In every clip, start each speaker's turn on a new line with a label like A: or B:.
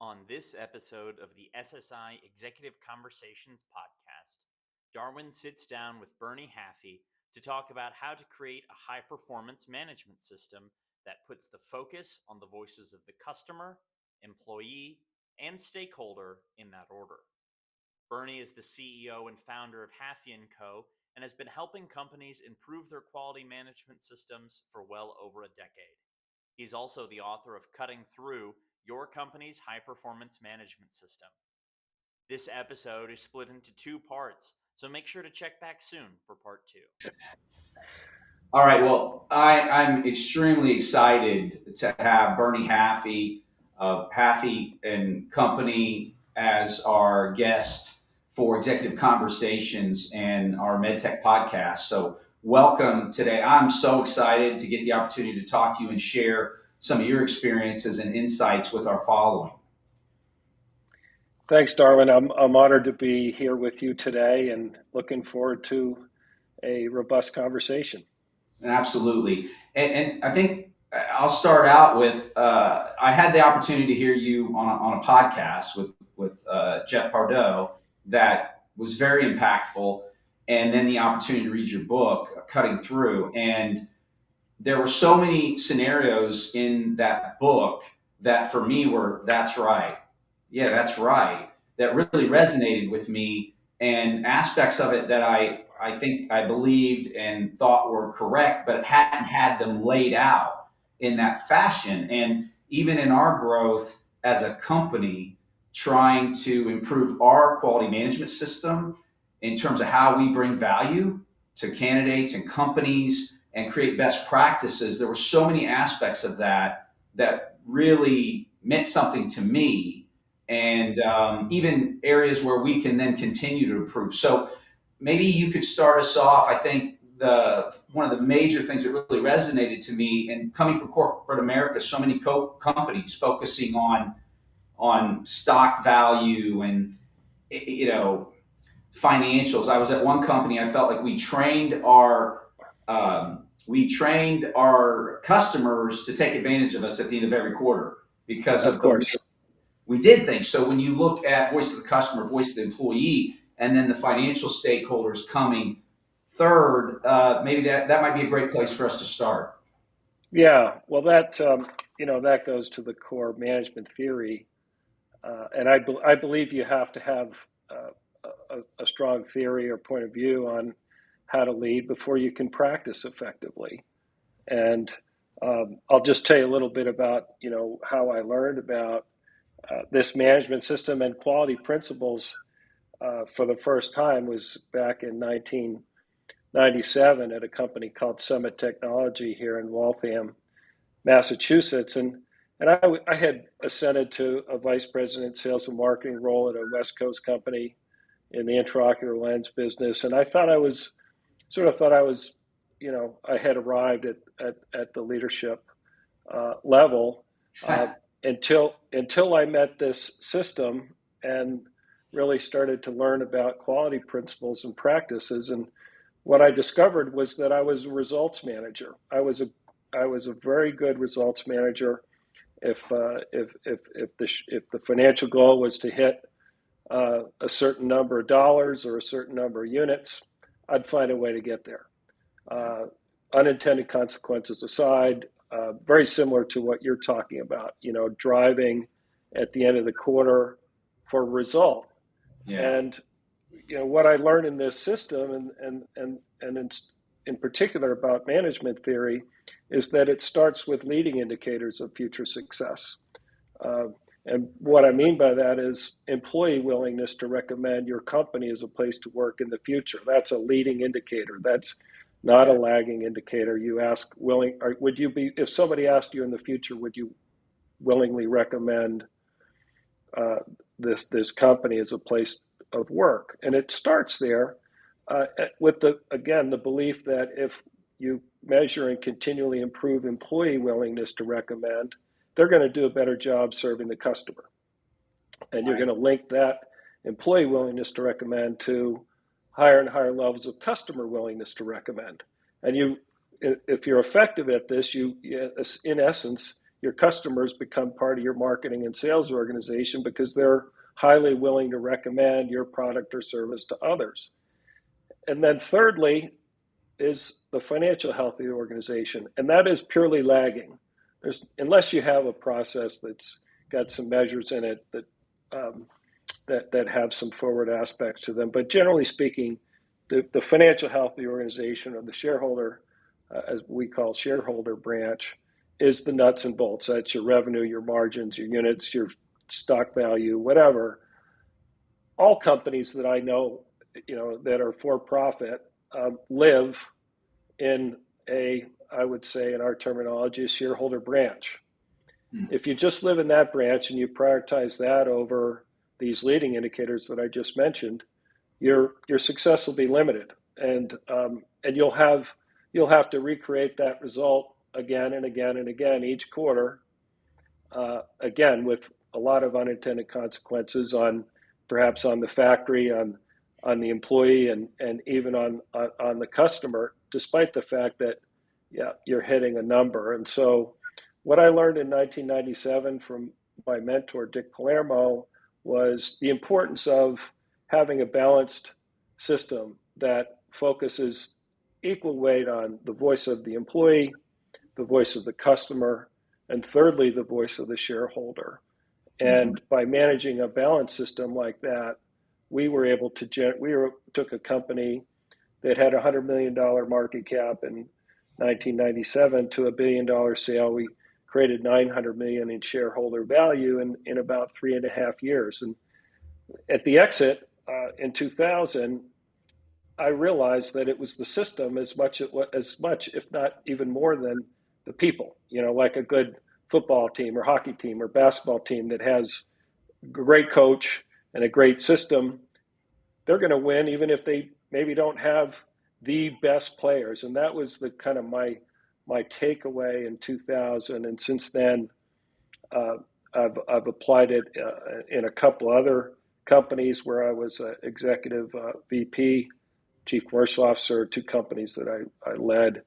A: On this episode of the SSI Executive Conversations podcast, Darwin sits down with Bernie Haffey to talk about how to create a high-performance management system that puts the focus on the voices of the customer, employee, and stakeholder in that order. Bernie is the CEO and founder of Haffey & Co. and has been helping companies improve their quality management systems for well over a decade. He's also the author of Cutting Through Your Company's High Performance Management System. This episode is split into two parts, so make sure to check back soon for part two.
B: All right. Well, I'm extremely excited to have Bernie Haffey of Haffey and Company as our guest for Executive Conversations and our MedTech podcast. So, welcome today. I'm so excited to get the opportunity to talk to you and share some of your experiences and insights with our following.
C: Thanks, Darwin. I'm honored to be here with you today and looking forward to a robust conversation.
B: Absolutely. And I think I'll start out with I had the opportunity to hear you on a podcast with Jeff Pardo that was very impactful. And then the opportunity to read your book, Cutting Through. And there were so many scenarios in that book that for me were, that's right. Yeah, that's right. That really resonated with me, and aspects of it that I think I believed and thought were correct, but hadn't had them laid out in that fashion. And even in our growth as a company, trying to improve our quality management system in terms of how we bring value to candidates and companies and create best practices, there were so many aspects of that that really meant something to me, and even areas where we can then continue to improve. So maybe you could start us off. I think one of the major things that really resonated to me, and coming from corporate America, so many companies focusing on stock value and financials. I was at one company. I felt like we trained our customers to take advantage of us at the end of every quarter because
C: Of
B: of the way
C: course.
B: we did things. So when you look at voice of the customer, voice of the employee, and then the financial stakeholders coming third, maybe that might be a great place for us to start.
C: Yeah. Well, that goes to the core management theory, and I believe you have to have a strong theory or point of view on how to lead before you can practice effectively. And I'll just tell you a little bit about how I learned about this management system and quality principles for the first time was back in 1997 at a company called Summit Technology here in Waltham, Massachusetts. And I had ascended to a vice president sales and marketing role at a West Coast company in the intraocular lens business. And I thought I was, I had arrived at the leadership level until I met this system and really started to learn about quality principles and practices. And what I discovered was that I was a results manager. I was a very good results manager. If the financial goal was to hit a certain number of dollars or a certain number of units, I'd find a way to get there. Unintended consequences aside, very similar to what you're talking about, driving at the end of the quarter for result.
B: Yeah.
C: And what I learned in this system, and in particular about management theory, is that it starts with leading indicators of future success. And what I mean by that is employee willingness to recommend your company as a place to work in the future. That's a leading indicator. That's not a lagging indicator. You ask, if somebody asked you in the future, would you willingly recommend this company as a place of work? And it starts there with the belief that if you measure and continually improve employee willingness to recommend, they're going to do a better job serving the customer. And you're going to link that employee willingness to recommend to higher and higher levels of customer willingness to recommend. And if you're effective at this, in essence, your customers become part of your marketing and sales organization because they're highly willing to recommend your product or service to others. And then thirdly is the financial health of the organization, and that is purely lagging. Unless you have a process that's got some measures in it that have some forward aspects to them. But generally speaking, the financial health of the organization, or the shareholder, as we call shareholder branch, is the nuts and bolts. That's your revenue, your margins, your units, your stock value, whatever. All companies that I know, that are for profit, live in I would say in our terminology, a shareholder branch. If you just live in that branch and you prioritize that over these leading indicators that I just mentioned, your success will be limited, and you'll have to recreate that result again and again and again each quarter, again with a lot of unintended consequences perhaps on the factory, on the employee, and even on the customer, despite the fact that you're hitting a number. And so what I learned in 1997 from my mentor, Dick Palermo, was the importance of having a balanced system that focuses equal weight on the voice of the employee, the voice of the customer, and thirdly, the voice of the shareholder. And by managing a balanced system like that, we were able to took a company that had a $100 million market cap in 1997 to $1 billion sale. We created $900 million in shareholder value in about 3.5 years. And at the exit in 2000, I realized that it was the system as much, if not even more than the people. Like a good football team or hockey team or basketball team that has a great coach and a great system, they're going to win even if they maybe don't have the best players. And that was the kind of my takeaway in 2000. And since then, I've applied it in a couple other companies where I was executive VP, chief commercial officer, 2 companies that I led,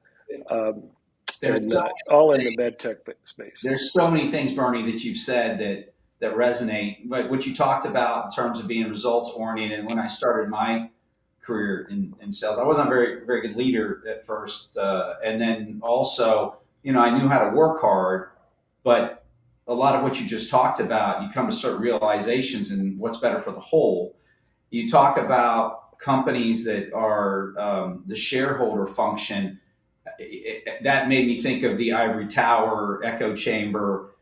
C: all in the med tech space.
B: There's so many things, Bernie, that you've said that resonate. But what you talked about in terms of being results oriented, when I started my career in sales, I wasn't a very, very good leader at first. And then also, I knew how to work hard, but a lot of what you just talked about, you come to certain realizations and what's better for the whole. You talk about companies that are the shareholder function. That made me think of the ivory tower, echo chamber.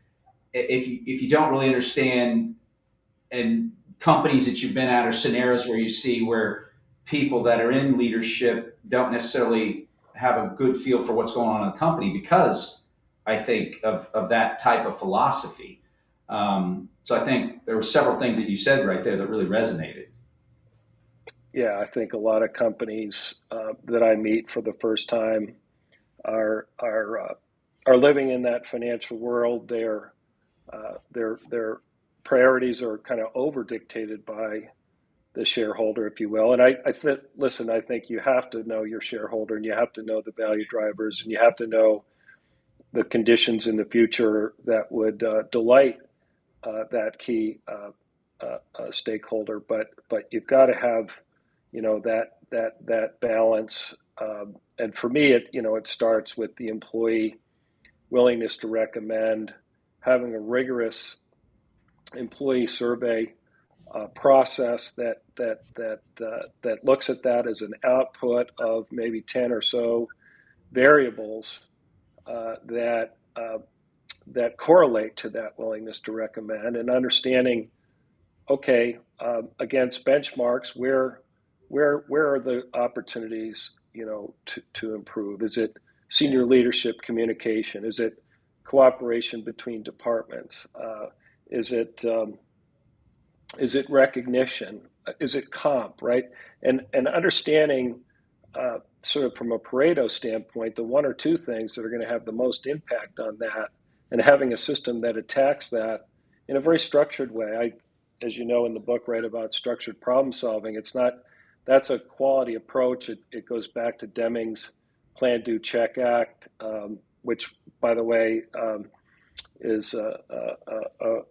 B: If you don't really understand, and companies that you've been at, or scenarios where you see where people that are in leadership don't necessarily have a good feel for what's going on in a company because I think of that type of philosophy. So I think there were several things that you said right there that really resonated.
C: Yeah, I think a lot of companies that I meet for the first time are living in that financial world. Their priorities are kind of over dictated by the shareholder, if you will. And I think you have to know your shareholder, and you have to know the value drivers, and you have to know the conditions in the future that would delight that key stakeholder. But you've got to have that balance. And for me, it starts with the employee willingness to recommend, having a rigorous employee survey process that looks at that as an output of maybe 10 or so variables that correlate to that willingness to recommend, and understanding, against benchmarks, where are the opportunities to improve? Is it senior leadership communication? Is it cooperation between departments? Is it recognition? Is it comp, right? And understanding sort of from a Pareto standpoint, the 1 or 2 things that are going to have the most impact on that, and having a system that attacks that in a very structured way. As you know, in the book, write about structured problem solving. That's a quality approach. It goes back to Deming's Plan, Do, Check, Act, which, by the way, a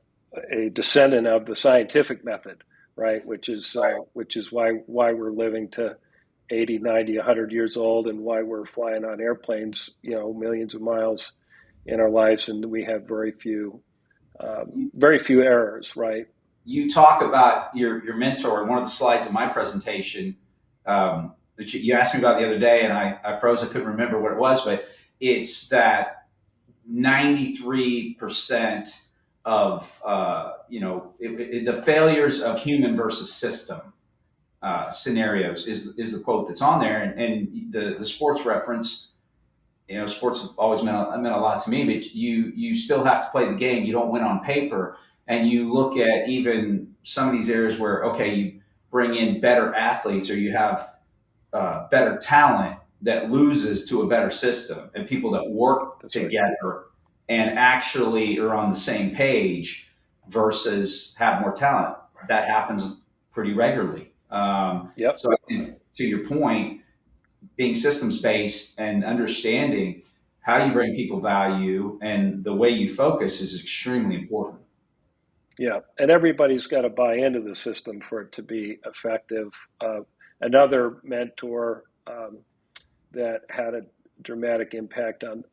C: descendant of the scientific method, right? Which is why we're living to 80, 90, 100 years old, and why we're flying on airplanes, millions of miles in our lives, and we have very few errors, right?
B: You talk about your mentor in one of the slides of my presentation that you asked me about the other day, and I froze. I couldn't remember what it was, but it's that 93% of the failures of human versus system scenarios is the quote that's on there, and the sports reference. Sports have always meant a lot to me, but you still have to play the game. You don't win on paper. And you look at even some of these areas where, okay, you bring in better athletes or you have better talent that loses to a better system, and people that work together right, and actually are on the same page versus have more talent. That happens pretty regularly.
C: Yep.
B: So I think, to your point, being systems based and understanding how you bring people value and the way you focus is extremely important.
C: Yeah, and everybody's got to buy into the system for it to be effective. Another mentor that had a dramatic impact on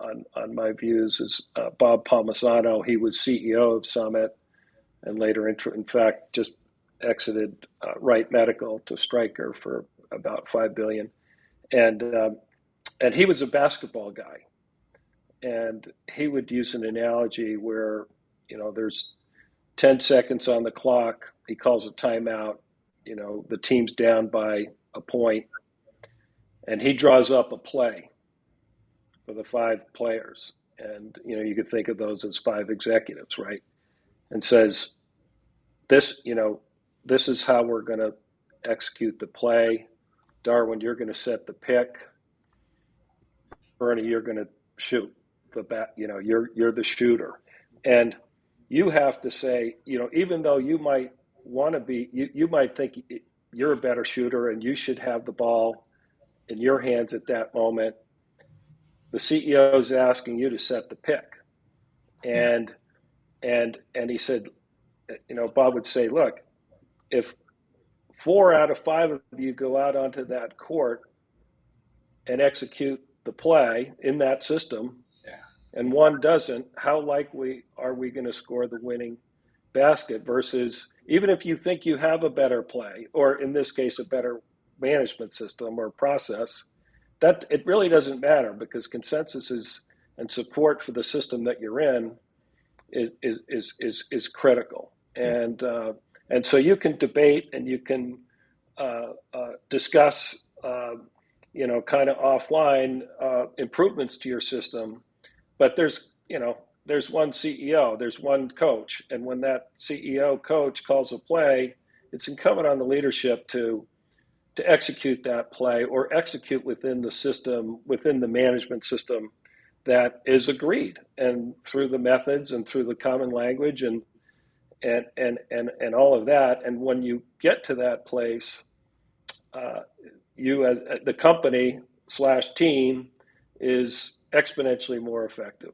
C: my views is Bob Palmisano. He was CEO of Summit and later, in fact, just exited Wright Medical to Stryker for about $5 billion. And he was a basketball guy. And he would use an analogy where, there's 10 seconds on the clock. He calls a timeout. The team's down by a point. And he draws up a play for the 5 players. And, you could think of those as 5 executives, right? And says, this is how we're going to execute the play. Darwin, you're going to set the pick. Bernie, you're going to shoot the bat. You're the shooter. And you have to say, even though you might want to be, you might think you're a better shooter and you should have the ball in your hands at that moment, the CEO is asking you to set the pick. And he said, Bob would say, look, if 4 out of 5 of you go out onto that court and execute the play in that system, and one doesn't, how likely are we going to score the winning basket? Versus, even if you think you have a better play, or in this case, a better management system or process, that it really doesn't matter, because consensus is and support for the system that you're in is critical. And so you can debate and you can discuss, kind of offline improvements to your system. But there's one CEO, there's one coach. And when that CEO coach calls a play, it's incumbent on the leadership to execute that play, or execute within the system, within the management system that is agreed, and through the methods and through the common language and all of that. And when you get to that place, you, the company / team, is exponentially more effective.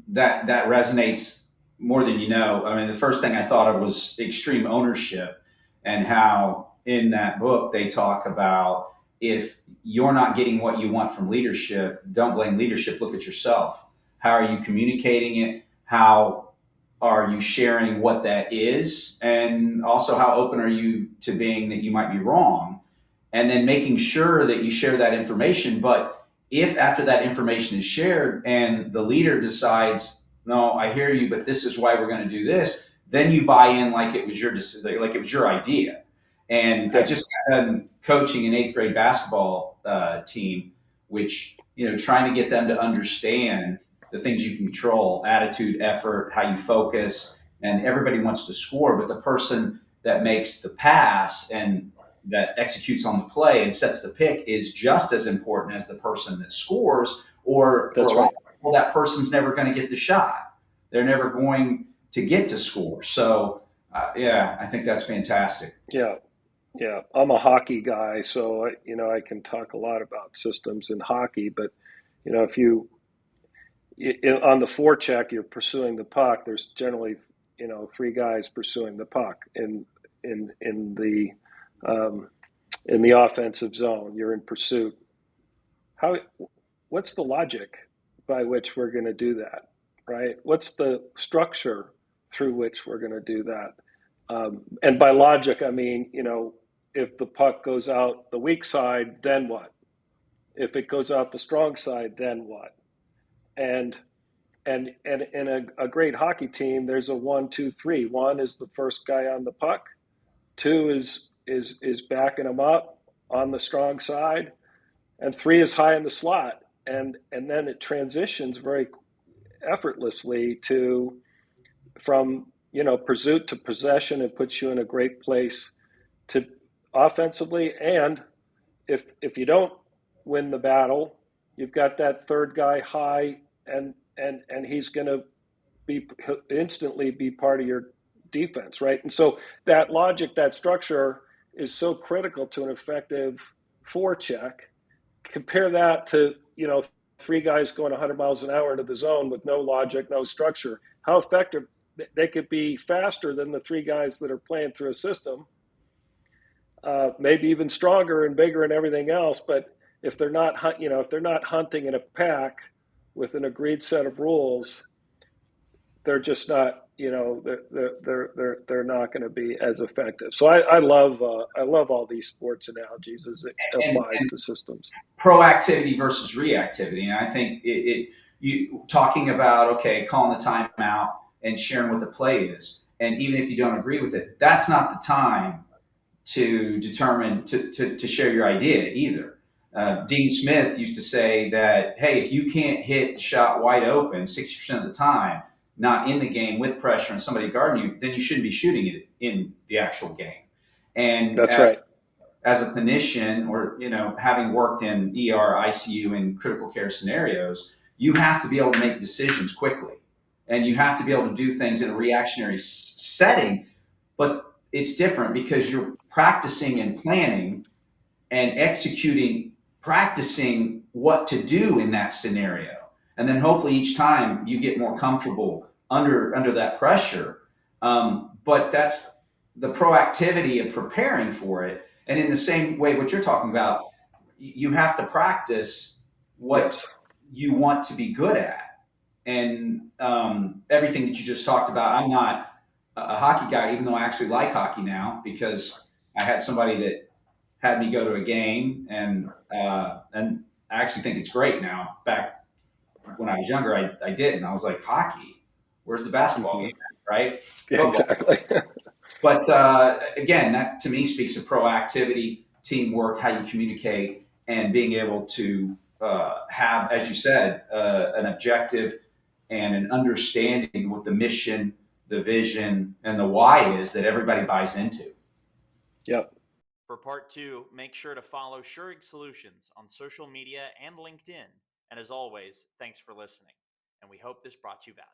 B: That resonates more than you know. I mean, the first thing I thought of was extreme ownership, and how in that book they talk about, if you're not getting what you want from leadership, don't blame leadership, look at yourself. How are you communicating it? How are you sharing what that is? And also, how open are you to being that you might be wrong? And then making sure that you share that information. But if after that information is shared and the leader decides, no, I hear you, but this is why we're going to do this, then you buy in like it was your idea. And I just got done coaching an 8th grade basketball team, which, trying to get them to understand the things you can control: attitude, effort, how you focus. And everybody wants to score, but the person that makes the pass and that executes on the play and sets the pick is just as important as the person that scores, or for a lot of people, that person's never going to get the shot. They're never going to get to score. So, I think that's fantastic.
C: Yeah. I'm a hockey guy, so, I can talk a lot about systems in hockey, but, if you on the forecheck, you're pursuing the puck. There's generally, 3 guys pursuing the puck in the offensive zone. You're in pursuit. What's the logic by which we're going to do that, right? What's the structure through which we're going to do that? And by logic, I mean, if the puck goes out the weak side, then what? If it goes out the strong side, then what? And in a great hockey team, there's a 1, 2, 3. 1 is the first guy on the puck. 2 is backing him up on the strong side, and 3 is high in the slot. And then it transitions very effortlessly from pursuit to possession, and puts you in a great place to offensively. And if you don't win the battle, you've got that third guy high, and he's going to instantly be part of your defense, right? And so that logic, that structure is so critical to an effective forecheck. Compare that to 3 guys going 100 miles an hour into the zone with no logic, no structure. How effective they could be, faster than the 3 guys that are playing through a system, maybe even stronger and bigger and everything else. But if they're not hunting in a pack with an agreed set of rules, they're just not, they're not going to be as effective. So I love all these sports analogies as it applies to systems.
B: Proactivity versus reactivity, and I think you talking about calling the timeout and sharing what the play is, and even if you don't agree with it, that's not the time to determine to share your idea either. Dean Smith used to say that, hey, if you can't hit the shot wide open 60% of the time, not in the game with pressure and somebody guarding you, then you shouldn't be shooting it in the actual game. And
C: that's right.
B: As a clinician, or having worked in ER, ICU, and critical care scenarios, you have to be able to make decisions quickly, and you have to be able to do things in a reactionary setting. But it's different because you're practicing and planning and executing, practicing what to do in that scenario. And then hopefully each time you get more comfortable under that pressure. But that's the proactivity of preparing for it. And in the same way, what you're talking about, you have to practice what you want to be good at. And everything that you just talked about, I'm not a hockey guy, even though I actually like hockey now, because I had somebody that had me go to a game, and I actually think it's great now. Back when I was younger, I didn't. I was like, hockey? Where's the basketball game at, right?
C: Yeah, exactly.
B: But again, that to me speaks of proactivity, teamwork, how you communicate, and being able to have, as you said, an objective and an understanding of what the mission, the vision, and the why is that everybody buys into.
C: Yep.
A: For part 2, make sure to follow Schurig Solutions on social media and LinkedIn. And as always, thanks for listening. And we hope this brought you value.